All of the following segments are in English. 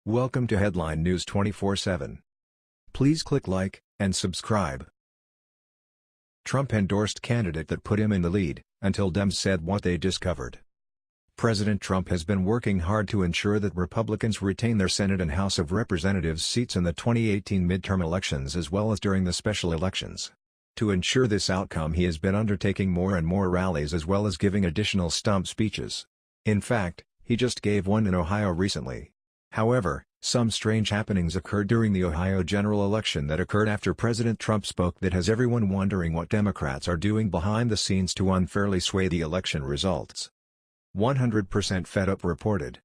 Welcome to Headline News 24/7. Please click like and subscribe. Trump-endorsed candidate that put him in the lead, until Dems said what they discovered. President Trump has been working hard to ensure that Republicans retain their Senate and House of Representatives seats in the 2018 midterm elections as well as during the special elections. To ensure this outcome, he has been undertaking more and more rallies as well as giving additional stump speeches. In fact, he just gave one in Ohio recently. However, some strange happenings occurred during the Ohio general election that occurred after President Trump spoke that has everyone wondering what Democrats are doing behind the scenes to unfairly sway the election results. 100% Fed Up reported.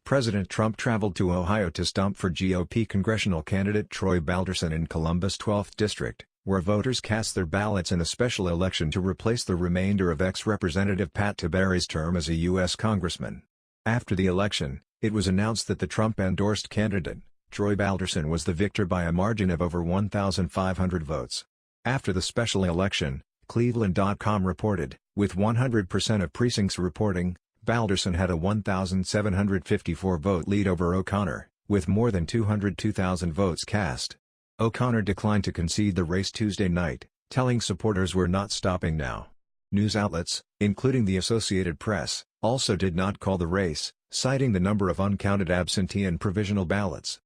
President Trump traveled to Ohio to stump for GOP Congressional candidate Troy Balderson in Columbus' 12th District, where voters cast their ballots in a special election to replace the remainder of ex-Representative Pat Tiberi's term as a US Congressman. After the election, it was announced that the Trump-endorsed candidate, Troy Balderson, was the victor by a margin of over 1,500 votes. After the special election, Cleveland.com reported, with 100% of precincts reporting, Balderson had a 1,754 vote lead over O'Connor, with more than 202,000 votes cast. O'Connor declined to concede the race Tuesday night, telling supporters "We're not stopping now." News outlets, including the Associated Press, also did not call the race, citing the number of uncounted absentee and provisional ballots.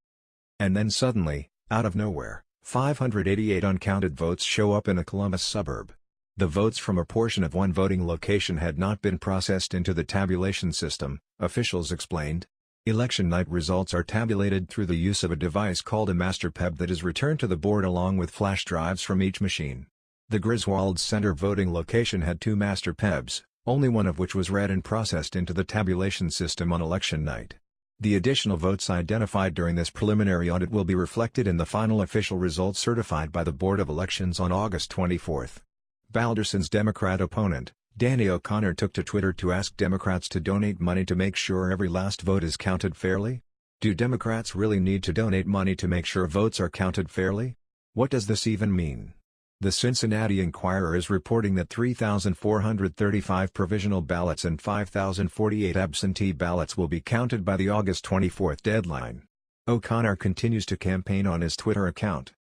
And then suddenly, out of nowhere, 588 uncounted votes show up in a Columbus suburb. The votes from a portion of one voting location had not been processed into the tabulation system, officials explained. Election night results are tabulated through the use of a device called a master PEB that is returned to the board along with flash drives from each machine. The Griswold Center voting location had two master PEBs, only one of which was read and processed into the tabulation system on election night. The additional votes identified during this preliminary audit will be reflected in the final official results certified by the Board of Elections on August 24. Balderson's Democrat opponent, Danny O'Connor, took to Twitter to ask Democrats to donate money to make sure every last vote is counted fairly. Do Democrats really need to donate money to make sure votes are counted fairly? What does this even mean? The Cincinnati Enquirer is reporting that 3,435 provisional ballots and 5,048 absentee ballots will be counted by the August 24 deadline. O'Connor continues to campaign on his Twitter account.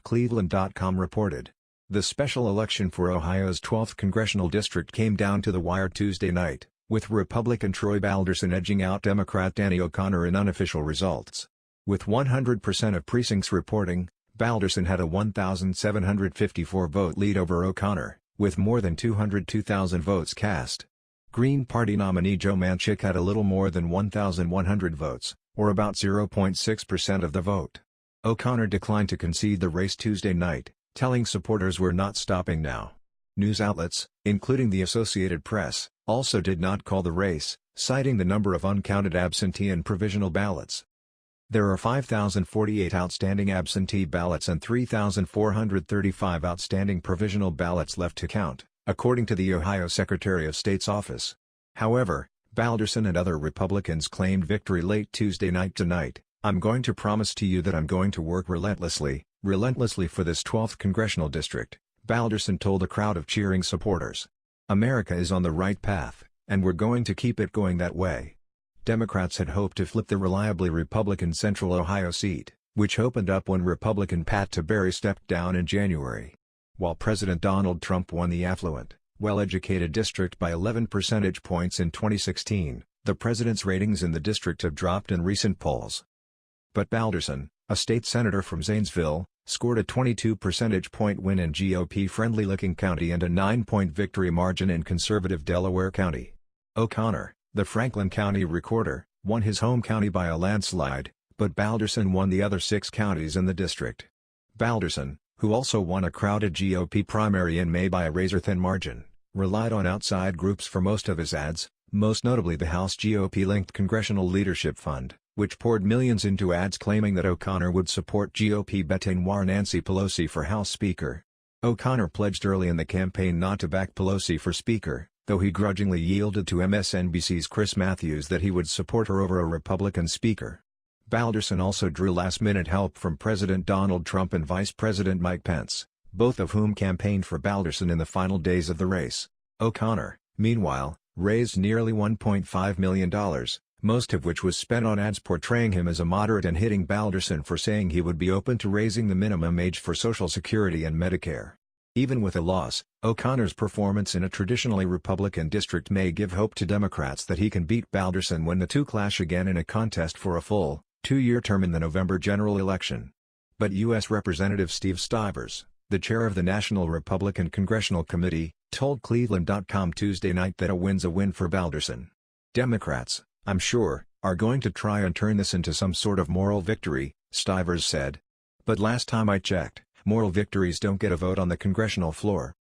Cleveland.com reported. The special election for Ohio's 12th Congressional District came down to the wire Tuesday night, with Republican Troy Balderson edging out Democrat Danny O'Connor in unofficial results. With 100% of precincts reporting, Balderson had a 1,754 vote lead over O'Connor, with more than 202,000 votes cast. Green Party nominee Joe Manchin had a little more than 1,100 votes, or about 0.6% of the vote. O'Connor declined to concede the race Tuesday night, telling supporters "We're not stopping now." News outlets, including the Associated Press, also did not call the race, citing the number of uncounted absentee and provisional ballots. There are 5,048 outstanding absentee ballots and 3,435 outstanding provisional ballots left to count, according to the Ohio Secretary of State's office. However, Balderson and other Republicans claimed victory late Tuesday night. "Tonight, I'm going to promise to you that I'm going to work relentlessly for this 12th Congressional District," Balderson told a crowd of cheering supporters. "America is on the right path, and we're going to keep it going that way." Democrats had hoped to flip the reliably Republican Central Ohio seat, which opened up when Republican Pat Tiberi stepped down in January. While President Donald Trump won the affluent, well-educated district by 11 percentage points in 2016, the president's ratings in the district have dropped in recent polls. But Balderson, a state senator from Zanesville, scored a 22 percentage point win in GOP-friendly Licking County and a 9-point victory margin in conservative Delaware County. O'Connor, the Franklin County recorder, won his home county by a landslide, but Balderson won the other 6 counties in the district. Balderson, who also won a crowded GOP primary in May by a razor-thin margin, relied on outside groups for most of his ads, most notably the House GOP-linked Congressional Leadership Fund, which poured millions into ads claiming that O'Connor would support GOP bête noire Nancy Pelosi for House Speaker. O'Connor pledged early in the campaign not to back Pelosi for Speaker, though he grudgingly yielded to MSNBC's Chris Matthews that he would support her over a Republican Speaker. Balderson also drew last-minute help from President Donald Trump and Vice President Mike Pence, both of whom campaigned for Balderson in the final days of the race. O'Connor, meanwhile, raised nearly $1.5 million, most of which was spent on ads portraying him as a moderate and hitting Balderson for saying he would be open to raising the minimum age for Social Security and Medicare. Even with a loss, O'Connor's performance in a traditionally Republican district may give hope to Democrats that he can beat Balderson when the two clash again in a contest for a full, two-year term in the November general election. But U.S. Representative Steve Stivers, the chair of the National Republican Congressional Committee, told Cleveland.com Tuesday night that a win's a win for Balderson. Democrats, I'm sure, are going to try and turn this into some sort of moral victory, Stivers said. But last time I checked, moral victories don't get a vote on the congressional floor.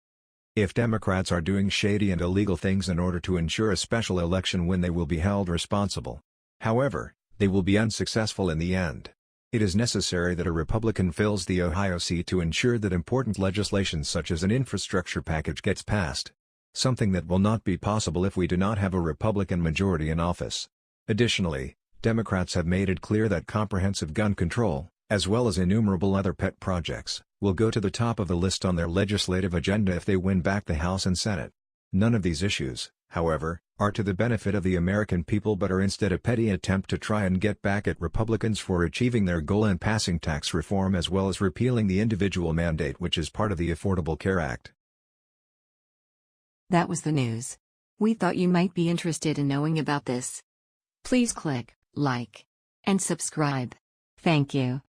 If Democrats are doing shady and illegal things in order to ensure a special election win, they will be held responsible. However, they will be unsuccessful in the end. It is necessary that a Republican fills the Ohio seat to ensure that important legislation such as an infrastructure package gets passed. Something that will not be possible if we do not have a Republican majority in office. Additionally, Democrats have made it clear that comprehensive gun control, as well as innumerable other pet projects, will go to the top of the list on their legislative agenda if they win back the House and Senate. None of these issues, however, are to the benefit of the American people but are instead a petty attempt to try and get back at Republicans for achieving their goal in passing tax reform as well as repealing the individual mandate which is part of the Affordable Care Act. That was the news. We thought you might be interested in knowing about this. Please click like and subscribe. Thank you.